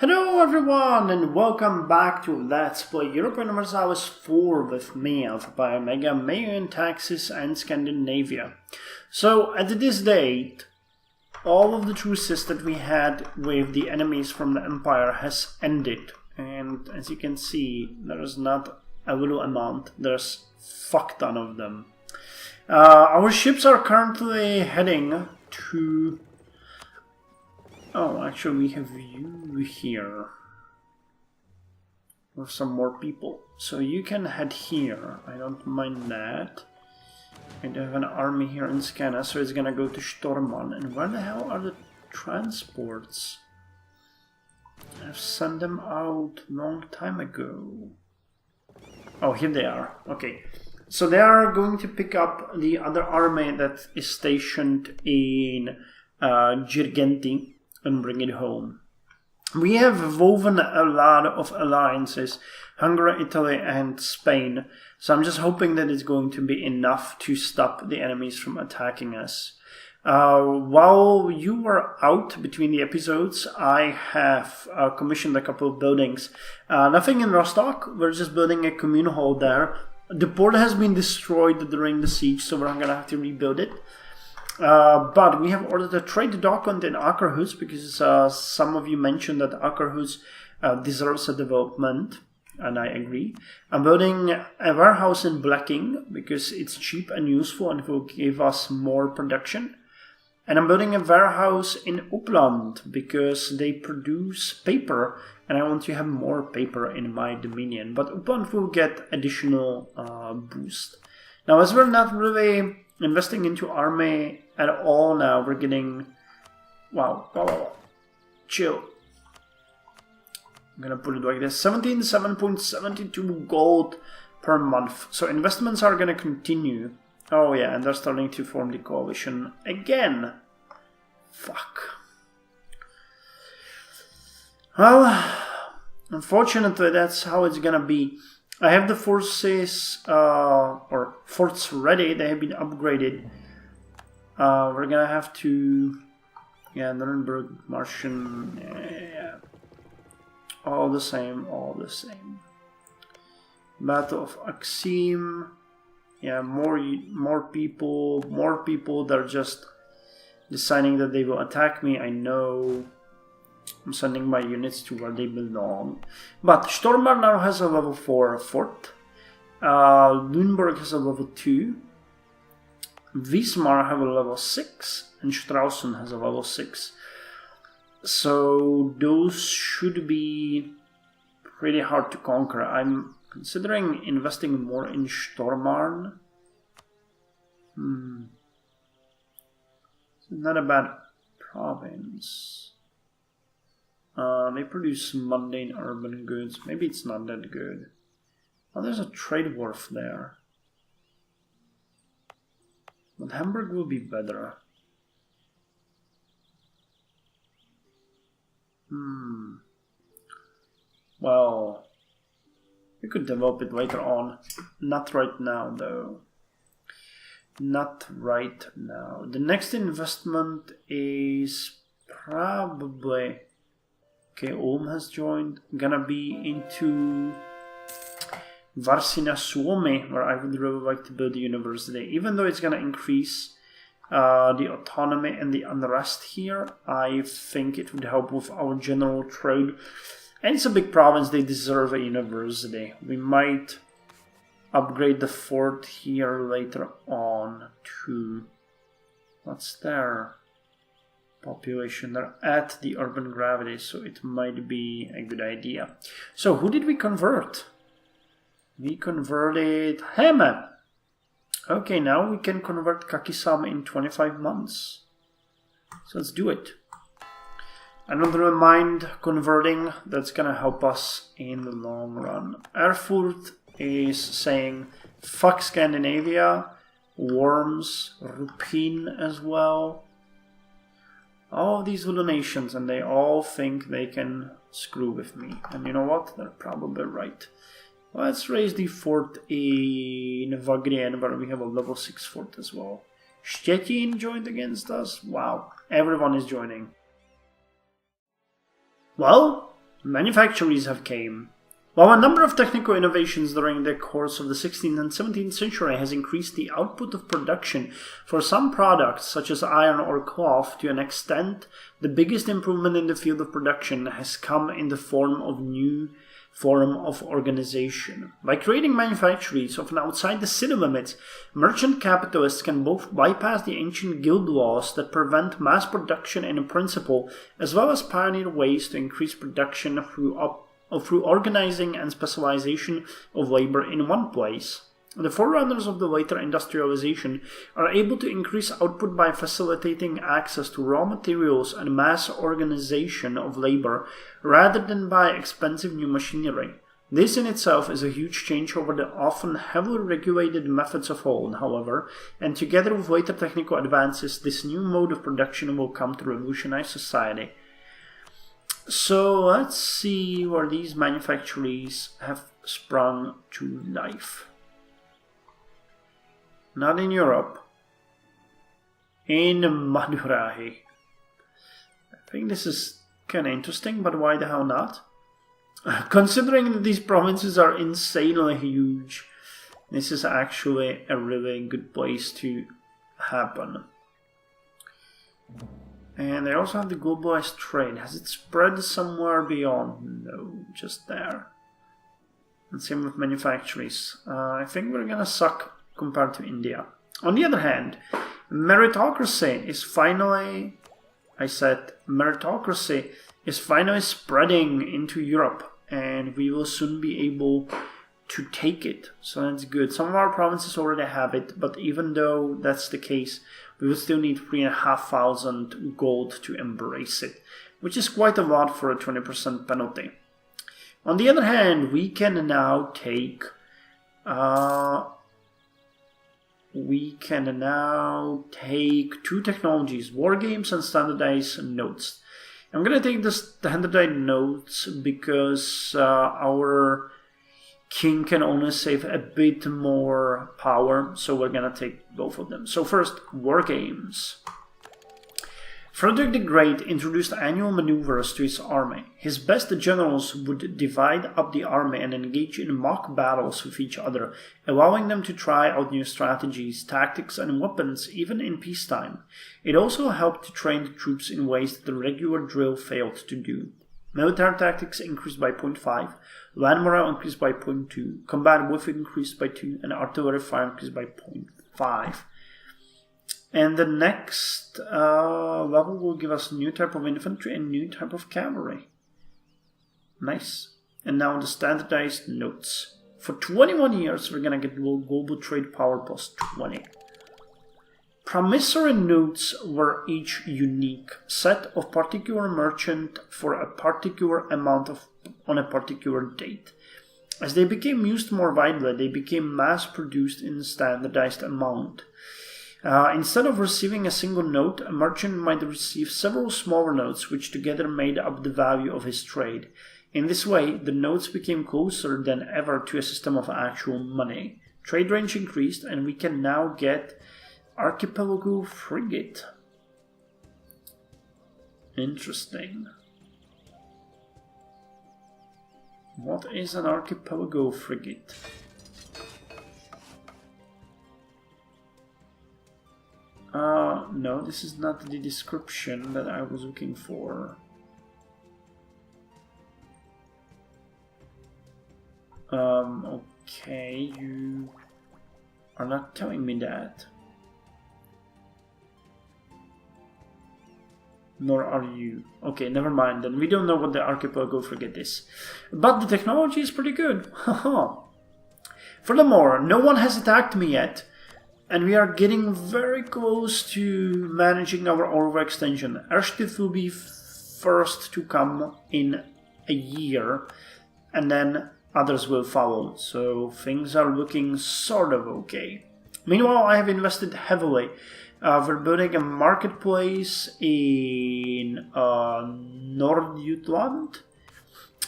Hello everyone and welcome back to Let's Play Europa Universalis IV with me, Alfapiomega, Meiou and Taxes and Scandinavia. So at this date, all of the truces that we had with the enemies from the Empire has ended. And as you can see, there is not a little amount, there's fuck ton of them. Our ships are currently heading to... Oh, actually we have you here with some more people. So you can head here, I don't mind that. And I have an army here in Scana, so it's gonna go to Storman. And where the hell are the transports? I've sent them out long time ago. Oh, here they are. Okay. So they are going to pick up the other army that is stationed in Girgenti and bring it home. We have woven a lot of alliances, Hungary, Italy and Spain, so I'm just hoping that it's going to be enough to stop the enemies from attacking us. While you were out between the episodes, I have commissioned a couple of buildings. Nothing in Rostock, we're just building a commune hall there. The port has been destroyed during the siege, so we're not gonna have to rebuild it. But we have ordered a trade dockland in Akerhus because some of you mentioned that Akerhus deserves a development, and I agree. I'm building a warehouse in Blacking because it's cheap and useful and it will give us more production. And I'm building a warehouse in Uppland because they produce paper and I want to have more paper in my dominion. But Uppland will get additional boost. Now, as we're not really investing into army at all now, we're getting... Wow. Chill. I'm gonna put it like this. 7.72 gold per month. So investments are gonna continue. Oh yeah, and they're starting to form the coalition again. Fuck. Well, unfortunately that's how it's gonna be. I have the forces, or forts ready, they have been upgraded. We're gonna have to... Yeah, Nuremberg, Martian, yeah. All the same. Battle of Axim. Yeah, more people, they're just deciding that they will attack me, I know. I'm sending my units to where they belong. But Stormar now has a level 4 fort. Lüneburg has a level 2. Wismar have a level 6. And Straussen has a level 6. So those should be pretty hard to conquer. I'm considering investing more in Stormarn. It's not a bad province. They produce mundane urban goods. Maybe it's not that good. Oh, there's a trade wharf there. But Hamburg will be better. Well, we could develop it later on. Not right now, though. Not right now. The next investment is probably... Okay, Ulm has joined. Gonna be into Varsina Suomi, where I would really like to build a university. Even though it's gonna increase the autonomy and the unrest here, I think it would help with our general trade. And it's a big province, they deserve a university. We might upgrade the fort here later on to... What's their population? They're at the urban gravity, so it might be a good idea. So who did we convert? We converted Heme. Okay, now we can convert Kakisama in 25 months. So let's do it. I don't really mind converting, that's gonna help us in the long run. Erfurt is saying fuck Scandinavia, Worms, Rupin as well. All of these little nations, and they all think they can screw with me. And you know what? They're probably right. Let's raise the fort in Wagrien, where we have a level 6 fort as well. Stettin joined against us. Wow, everyone is joining. Well, Manufactories have came. While a number of technical innovations during the course of the 16th and 17th century has increased the output of production for some products, such as iron or cloth, to an extent, the biggest improvement in the field of production has come in the form of new form of organization. By creating manufactories often outside the city limits, merchant capitalists can both bypass the ancient guild laws that prevent mass production in principle, as well as pioneer ways to increase production through organizing and specialization of labor in one place. The forerunners of the later industrialization are able to increase output by facilitating access to raw materials and mass organization of labor rather than by expensive new machinery. This in itself is a huge change over the often heavily regulated methods of old, however, and together with later technical advances, this new mode of production will come to revolutionize society. So let's see where these manufactories have sprung to life. Not in Europe. In Madurai. I think this is kind of interesting, but why the hell not? Considering that these provinces are insanely huge, this is actually a really good place to happen. And they also have the globalized trade. Has it spread somewhere beyond? No, just there. And same with manufactories. I think we're gonna suck compared to India. On the other hand, meritocracy is finally, meritocracy is finally spreading into Europe, and we will soon be able to take it. So that's good. Some of our provinces already have it, but even though that's the case, we will still need 3,500 gold to embrace it, which is quite a lot for a 20% penalty. On the other hand, we can now take two technologies, war games and standardized notes. I'm going to take the standardized notes because our king can only save a bit more power, so we're going to take both of them. So first, war games. Frederick the Great introduced annual maneuvers to his army. His best generals would divide up the army and engage in mock battles with each other, allowing them to try out new strategies, tactics, and weapons even in peacetime. It also helped to train the troops in ways that the regular drill failed to do. Military tactics increased by 0.5, land morale increased by 0.2, combat wolf increased by 2, and artillery fire increased by 0.5. And the next level will give us a new type of infantry and new type of cavalry. Nice. And now the standardized notes. For 21 years, we're going to get global trade power plus 20. Promissory notes were each unique set of particular merchant for a particular amount on a particular date. As they became used more widely, they became mass-produced in a standardized amount. Instead of receiving a single note, a merchant might receive several smaller notes which together made up the value of his trade. In this way, the notes became closer than ever to a system of actual money. Trade range increased, and we can now get Archipelago frigate. Interesting. What is an archipelago frigate? No, this is not the description that I was looking for. Okay, you are not telling me that. Nor are you. Okay, never mind, then we don't know what the archipelago frigate is. But the technology is pretty good. Haha. Furthermore, no one has attacked me yet, and we are getting very close to managing our overextension. Erstith will be first to come in a year, and then others will follow. So things are looking sort of okay. Meanwhile, I have invested heavily. We're building a marketplace in Nordjutland.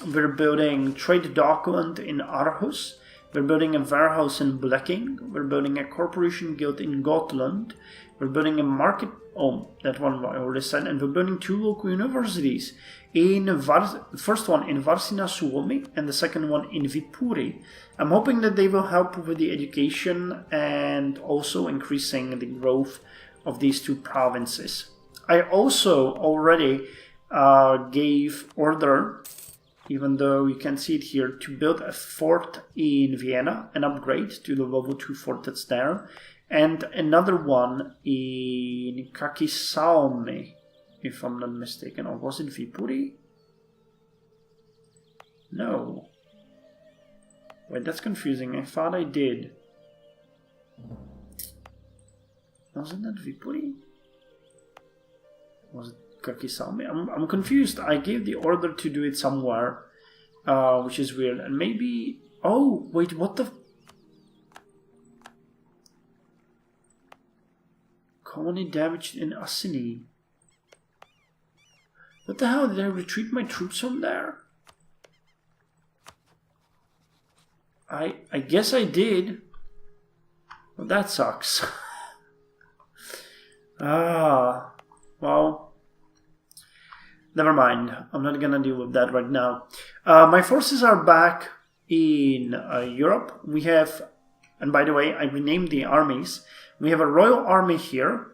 We're building trade dockland in Aarhus. We're building a warehouse in Blekking. We're building a corporation guild in Gotland. We're building a market... Oh, that one I already said. And we're building 2 local universities. The first one in Varsina-Suomi and the second one in Viipuri. I'm hoping that they will help with the education and also increasing the growth of these 2 provinces. I also already gave order, even though you can see it here, to build a fort in Vienna, an upgrade to the level 2 fort that's there, and another one in Kakisalmi, if I'm not mistaken. Or was it Viipuri? No. Wait, that's confusing. I thought I did. Wasn't that Viipuri? Was it Kakisalmi? I'm confused. I gave the order to do it somewhere, which is weird. And maybe... Oh, wait, what the... Colony damaged in Assini. What the hell? Did I retreat my troops from there? I guess I did. Well, that sucks. Well, never mind. I'm not gonna deal with that right now. My forces are back in Europe. We have, and by the way, I renamed the armies. We have a royal army here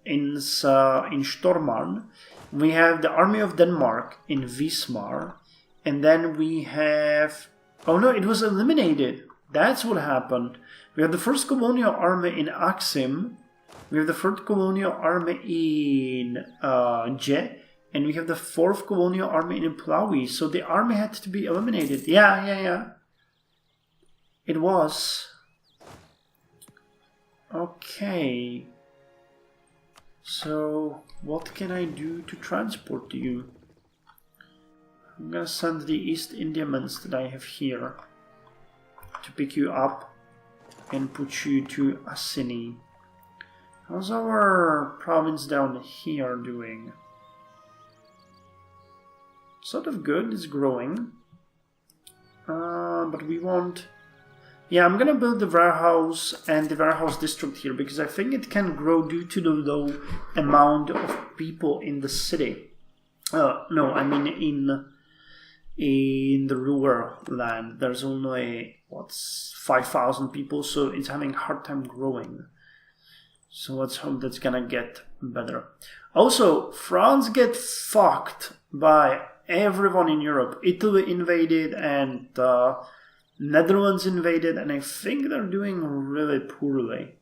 in Stormarn. We have the army of Denmark in Wismar, and then we have... Oh no, it was eliminated. That's what happened. We have the first colonial army in Axim. We have the third colonial army in Je. And we have the 4th colonial army in Plaui. So the army had to be eliminated. Yeah. It was. Okay. So, what can I do to transport you? I'm gonna send the East Indiamans that I have here to pick you up and put you to Assini. How's our province down here doing? Sort of good, it's growing. But we want... Yeah, I'm gonna build the warehouse and the warehouse district here because I think it can grow due to the low amount of people in the city. No, I mean in the rural land. There's only, 5,000 people, so it's having a hard time growing. So let's hope that's gonna get better. Also, France gets fucked by everyone in Europe. Italy invaded and Netherlands invaded, and I think they're doing really poorly.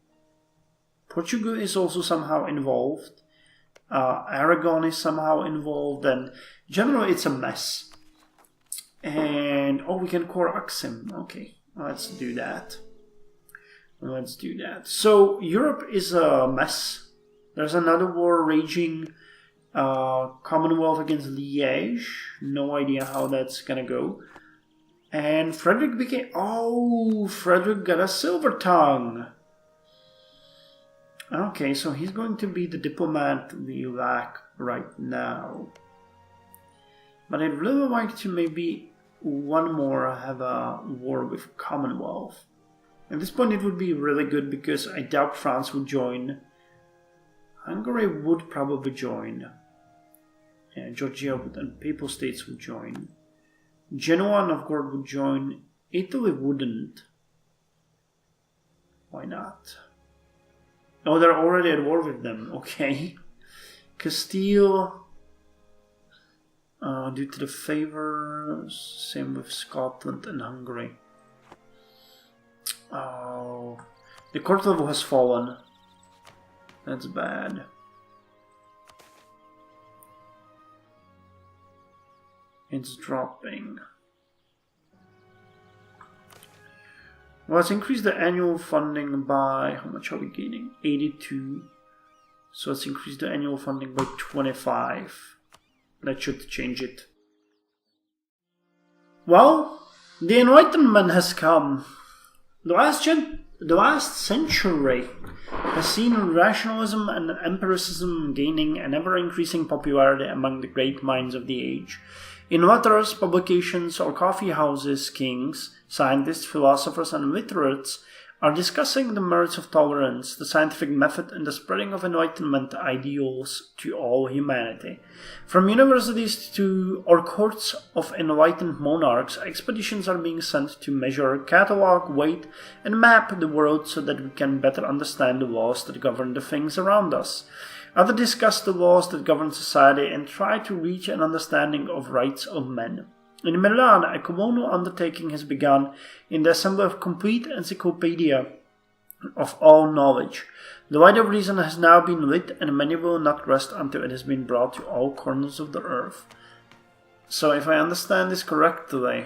Portugal is also somehow involved. Aragon is somehow involved, and generally it's a mess. And, oh, we can core Axim. Okay, let's do that. So, Europe is a mess. There's another war raging. Commonwealth against Liège. No idea how that's gonna go. And Frederick became... Oh, Frederick got a silver tongue. Okay, so he's going to be the diplomat we lack right now. But I'd really like to maybe one more have a war with Commonwealth. At this point it would be really good because I doubt France would join. Hungary would probably join. Yeah, Georgia and Papal States would join. Genoa and Novgorod would join. Italy wouldn't. Why not? Oh, they're already at war with them. Okay. Castile... due to the favors, same with Scotland and Hungary. Oh, the court level has fallen. That's bad. It's dropping. Well, let's increase the annual funding by, how much are we gaining? 82. So let's increase the annual funding by 25. That should change it. Well, the Enlightenment has come. The last century has seen rationalism and empiricism gaining an ever-increasing popularity among the great minds of the age. Innovators, publications, or coffee houses, kings, scientists, philosophers, and literates are discussing the merits of tolerance, the scientific method, and the spreading of Enlightenment ideals to all humanity. From universities to or courts of enlightened monarchs, expeditions are being sent to measure, catalog, weight, and map the world so that we can better understand the laws that govern the things around us. Others discuss the laws that govern society and try to reach an understanding of rights of men. In Milan, a communal undertaking has begun in the assembly of a complete encyclopedia of all knowledge. The light of reason has now been lit, and many will not rest until it has been brought to all corners of the earth. So if I understand this correctly,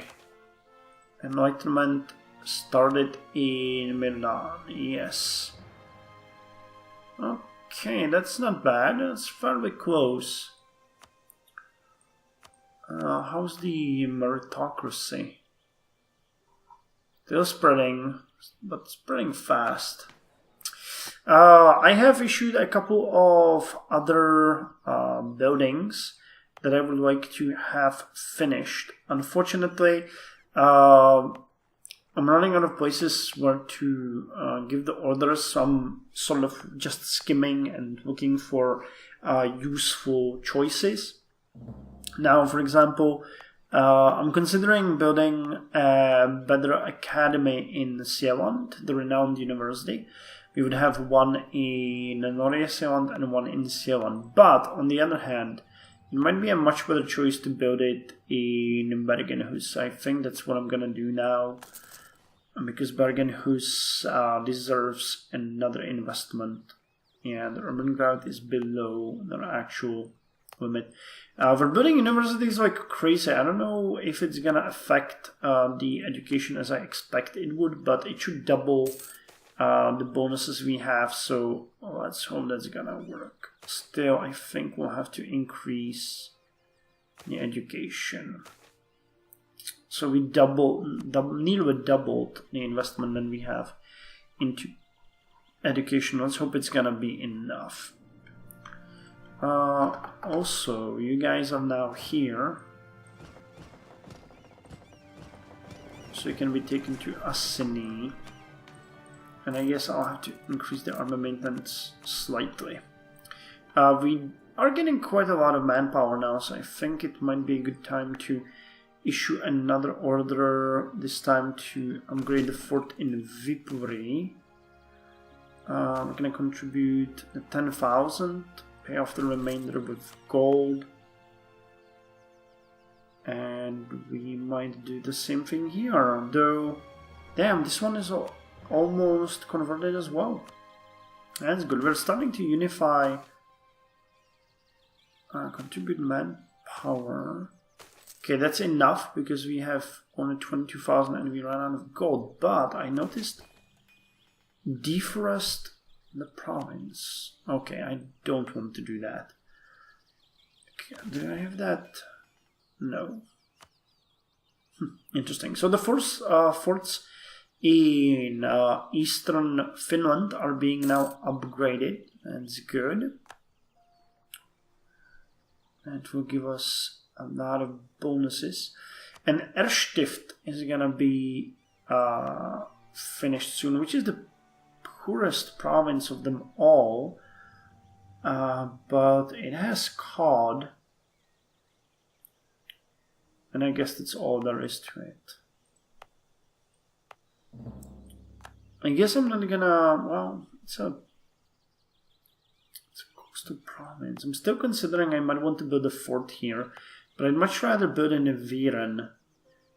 Enlightenment started in Milan, yes. Okay, that's not bad, that's fairly close. How's the meritocracy? Still spreading, but spreading fast. I have issued a couple of other buildings that I would like to have finished. Unfortunately, I'm running out of places where to give the orders, so I'm sort of just skimming and looking for useful choices. Now, for example, I'm considering building a better academy in Zealand, the renowned university. We would have one in Norway, Zealand, and one in Zealand. But, on the other hand, it might be a much better choice to build it in Bergenhus. I think that's what I'm going to do now, because Bergenhus deserves another investment, and urban growth is below their actual limit. We're building universities like crazy. I don't know if it's gonna affect the education as I expect it would, but it should double the bonuses we have, so let's hope that's gonna work. Still, I think we'll have to increase the education. So we nearly doubled the investment that we have into education. Let's hope it's gonna be enough. Also, you guys are now here, so you can be taken to Assini, and I guess I'll have to increase the armor maintenance slightly. We are getting quite a lot of manpower now, so I think it might be a good time to issue another order, this time to upgrade the fort in Viipuri. We're gonna contribute 10,000. Pay off the remainder with gold, and we might do the same thing here, though. Damn, this one is almost converted as well. That's good. We're starting to unify. Contribute manpower. Okay, that's enough because we have only 22,000 and we ran out of gold. But I noticed deforest the province. Okay, I don't want to do that. Okay, do I have that? No. Interesting. So the first forts in eastern Finland are being now upgraded. That's good. That will give us a lot of bonuses. And Erstift is gonna be finished soon, which is the poorest province of them all, but it has cod, and I guess that's all there is to it. I guess I'm not gonna, well, it's a coastal province. I'm still considering I might want to build a fort here, but I'd much rather build in a Viren.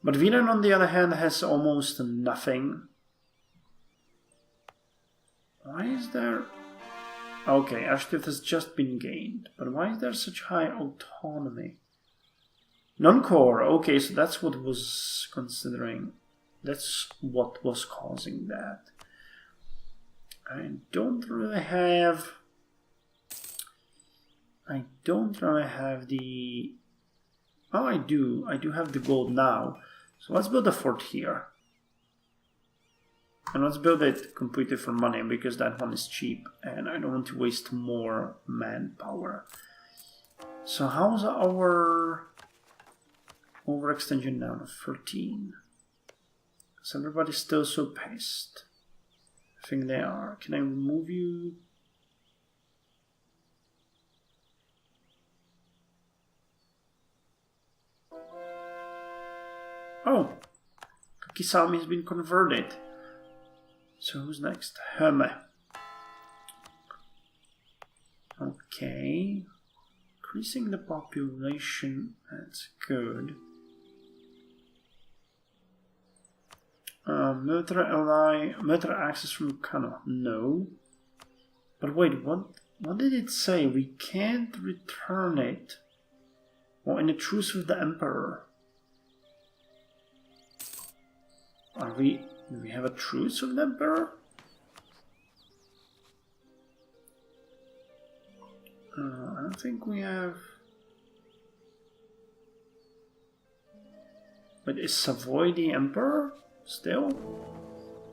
But Viren, on the other hand, has almost nothing. Why is there... Okay, Ashtift has just been gained, but why is there such high autonomy? Non-core, okay, so that's what was considering. That's what was causing that. I don't really have the... Oh, I do have the gold now. So let's build a fort here. And let's build it completely for money, because that one is cheap and I don't want to waste more manpower. So how's our overextension down to 13. Is everybody still so pissed? I think they are. Can I remove you? Oh! Kisame has been converted. So who's next? Herme. Okay. Increasing the population, that's good. Military access from Kano. No. But wait, what did it say? We can't return it. Or in a truce with the Emperor. Do we have a truce with the Emperor? I don't think we have. But is Savoy the Emperor still?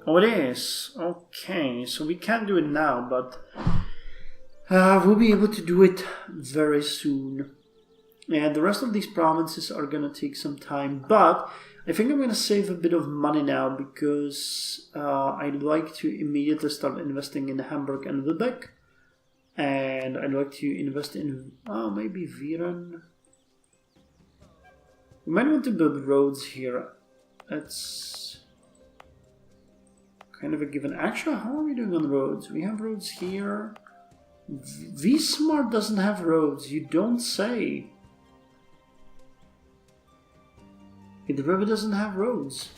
Oh, it is. Okay, so we can't do it now, but we'll be able to do it very soon. And the rest of these provinces are gonna take some time, but I think I'm gonna save a bit of money now because I'd like to immediately start investing in Hamburg and Lübeck. And I'd like to invest in, maybe Viren. We might want to build roads here. That's kind of a given. Actually, how are we doing on roads? We have roads here. V-Smart doesn't have roads, you don't say. It really doesn't have roads.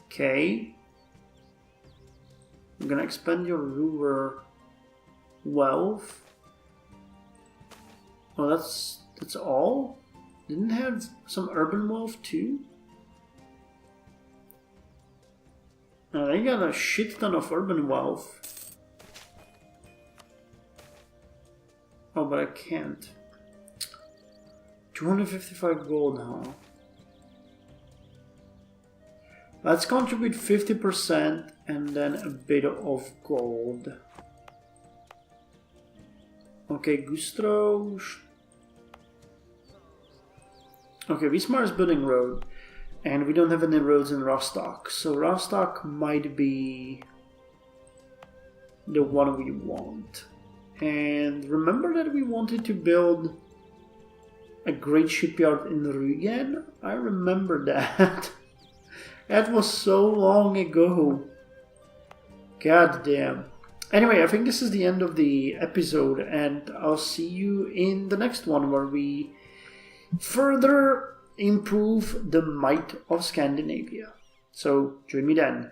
Okay. I'm gonna expand your ruler wealth. Oh, that's all? Didn't it have some urban wealth too? Oh, they got a shit ton of urban wealth. Oh, but I can't. 255 gold, huh? Let's contribute 50% and then a bit of gold. Okay, Gustro. Okay, Wismar is building road. And we don't have any roads in Rostock. So Rostock might be the one we want. And remember that we wanted to build a great shipyard in Rügen? I remember that. That was so long ago. God damn. Anyway, I think this is the end of the episode, and I'll see you in the next one where we further improve the might of Scandinavia. So join me then.